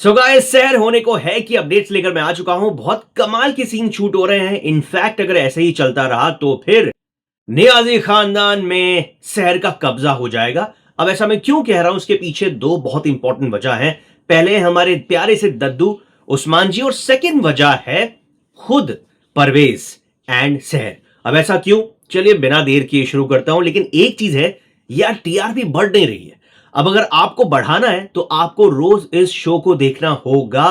So guys, शहर होने को है कि अपडेट्स लेकर मैं आ चुका हूं। बहुत कमाल के सीन शूट हो रहे हैं। इनफैक्ट अगर ऐसे ही चलता रहा तो फिर नियाजी खानदान में शहर का कब्जा हो जाएगा। अब ऐसा मैं क्यों कह रहा हूं, उसके पीछे दो बहुत इंपॉर्टेंट वजह हैं। पहले हमारे प्यारे से दद्दू उस्मान जी, और सेकंड वजह है खुद परवेज एंड शहर। अब ऐसा क्यों, चलिए बिना देर किए शुरू करता हूं। लेकिन एक चीज है यार, टीआरपी बढ़ नहीं रही है। अब अगर आपको बढ़ाना है तो आपको रोज इस शो को देखना होगा।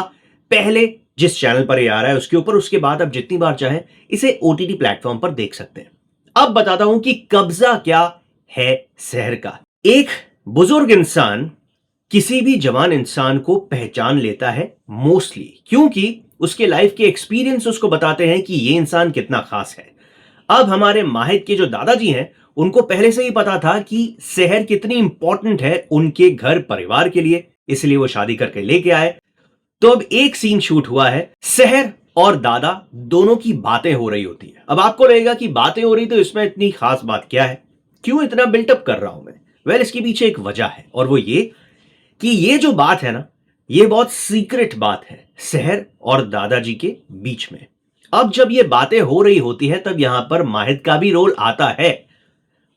पहले जिस चैनल पर ये आ रहा है उसके ऊपर, उसके बाद आप जितनी बार चाहें इसे ओटीटी प्लेटफॉर्म पर देख सकते हैं। अब बताता हूं कि कब्जा क्या है शहर का। एक बुजुर्ग इंसान किसी भी जवान इंसान को पहचान लेता है मोस्टली, क्योंकि उसके लाइफ के एक्सपीरियंस उसको बताते हैं कि ये इंसान कितना खास है। अब हमारे माहिद के जो दादाजी हैं, उनको पहले से ही पता था कि शहर कितनी इंपॉर्टेंट है उनके घर परिवार के लिए, इसलिए वो शादी करके लेके आए। तो अब एक सीन शूट हुआ है, शहर और दादा दोनों की बातें हो रही होती है। अब आपको लगेगा कि बातें हो रही तो इसमें इतनी खास बात क्या है, क्यों इतना बिल्टअप कर रहा हूं मैं। इसकी पीछे एक वजह है, और वो ये कि ये जो बात है ना, ये बहुत सीक्रेट बात है शहर और दादाजी के बीच में। अब जब ये बातें हो रही होती है तब यहां पर माहिद का भी रोल आता है।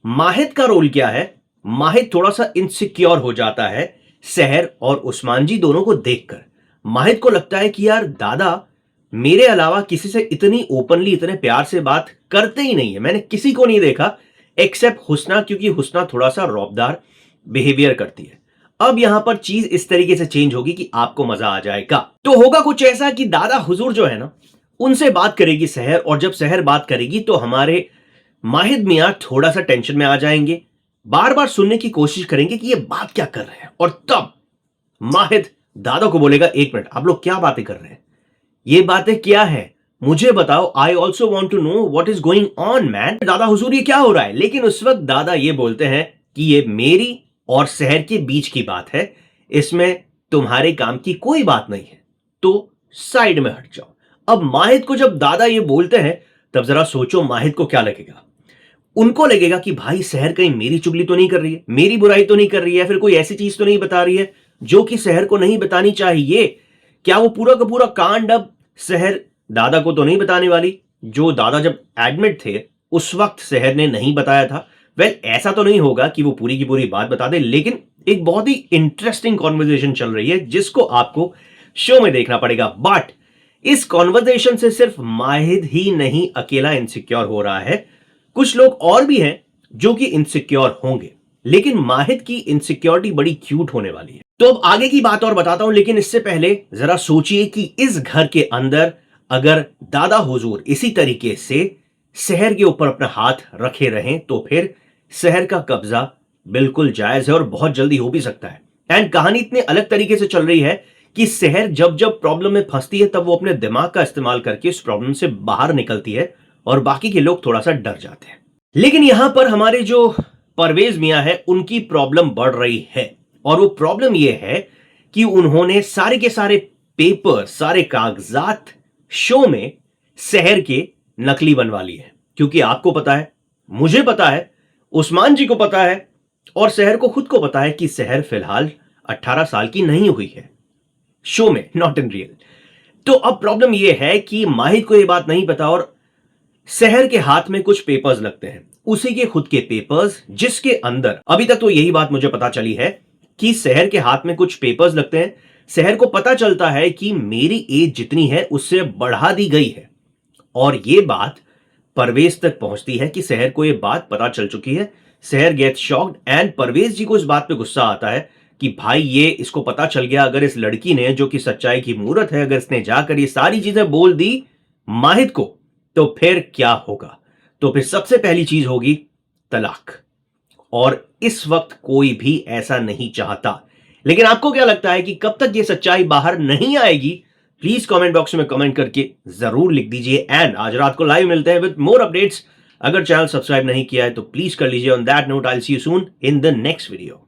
माहिद का रोल क्या है, माहिद थोड़ा सा इनसिक्योर हो जाता है शहर और उस्मान जी दोनों को देखकर। माहिद को लगता है कि यार दादा मेरे अलावा किसी से इतनी ओपनली इतने प्यार से बात करते ही नहीं है। मैंने किसी को नहीं देखा एक्सेप्ट हुस्ना, क्योंकि हुस्ना थोड़ा सा रौबदार बिहेवियर करती है। अब यहां पर चीज इस तरीके से चेंज होगी कि आपको मजा आ जाएगा। तो होगा कुछ ऐसा कि दादा हुजूर जो है ना, उनसे बात करेगी शहर, और जब शहर बात करेगी तो हमारे माहिद मियां थोड़ा सा टेंशन में आ जाएंगे, बार बार सुनने की कोशिश करेंगे कि ये बात क्या कर रहे हैं। और तब माहिद दादा को बोलेगा, एक मिनट, आप लोग क्या बातें कर रहे हैं, ये बातें क्या है, मुझे बताओ। I also want to know what is going on man. दादा हुजूर ये क्या हो रहा है। लेकिन उस वक्त दादा ये बोलते हैं कि ये मेरी और शहर के बीच की बात है, इसमें तुम्हारे काम की कोई बात नहीं है, तो साइड में हट जाओ। अब माहिद को जब दादा ये बोलते हैं तब जरा सोचो माहिद को क्या लगेगा। उनको लगेगा कि भाई शहर कहीं मेरी चुगली तो नहीं कर रही है, मेरी बुराई तो नहीं कर रही है, फिर कोई ऐसी चीज तो नहीं बता रही है जो कि शहर को नहीं बतानी चाहिए। क्या वो पूरा का पूरा कांड अब शहर दादा को तो नहीं बताने वाली, जो दादा जब एडमिट थे उस वक्त शहर ने नहीं बताया था। ऐसा तो नहीं होगा कि वो पूरी की पूरी बात बता दे, लेकिन एक बहुत ही इंटरेस्टिंग कॉन्वर्जेशन चल रही है जिसको आपको शो में देखना पड़ेगा। बट इस कॉन्वर्जेशन से सिर्फ माहिद ही नहीं अकेला इनसिक्योर हो रहा है, कुछ लोग और भी हैं जो कि इनसिक्योर होंगे। लेकिन माहिद की इनसिक्योरिटी बड़ी क्यूट होने वाली है। तो अब आगे की बात और बताता हूं, लेकिन इससे पहले जरा सोचिए कि इस घर के अंदर अगर दादा हुजूर इसी तरीके से शहर के ऊपर अपना हाथ रखे रहें तो फिर शहर का कब्जा बिल्कुल जायज है और बहुत जल्दी हो भी सकता है। एंड कहानी इतने अलग तरीके से चल रही है कि शहर जब जब प्रॉब्लम में फंसती है तब वो अपने दिमाग का इस्तेमाल करके उस प्रॉब्लम से बाहर निकलती है, और बाकी के लोग थोड़ा सा डर जाते हैं। लेकिन यहां पर हमारे जो परवेज मियां है उनकी प्रॉब्लम बढ़ रही है, और वो प्रॉब्लम ये है कि उन्होंने सारे के सारे पेपर, सारे कागजात शो में शहर के नकली बनवा लिए हैं। क्योंकि आपको पता है, मुझे पता है, उस्मान जी को पता है, और शहर को खुद को पता है कि शहर फिलहाल 18 साल की नहीं हुई है शो में, नॉट इन रियल। तो अब प्रॉब्लम यह है कि माहिद को यह बात नहीं पता, और शहर के हाथ में कुछ पेपर्स लगते हैं, उसी के खुद के पेपर्स, जिसके अंदर अभी तक तो यही बात मुझे पता चली है कि शहर के हाथ में कुछ पेपर्स लगते हैं। शहर को पता चलता है कि मेरी एज जितनी है उससे बढ़ा दी गई है, और यह बात परवेज तक पहुंचती है कि शहर को यह बात पता चल चुकी है। शहर गेट्स शॉक्ड, एंड परवेज जी को इस बात पे गुस्सा आता है कि भाई ये इसको पता चल गया, अगर इस लड़की ने जो कि सच्चाई की मूरत है, अगर इसने जाकर ये सारी चीजें बोल दी माहिद को, तो फिर क्या होगा। तो फिर सबसे पहली चीज होगी तलाक, और इस वक्त कोई भी ऐसा नहीं चाहता। लेकिन आपको क्या लगता है कि कब तक ये सच्चाई बाहर नहीं आएगी? प्लीज कमेंट बॉक्स में कमेंट करके जरूर लिख दीजिए। एंड आज रात को लाइव मिलते हैं विद मोर अपडेट्स। अगर चैनल सब्सक्राइब नहीं किया है तो प्लीज कर लीजिए। On that note, I will see you soon in the next video.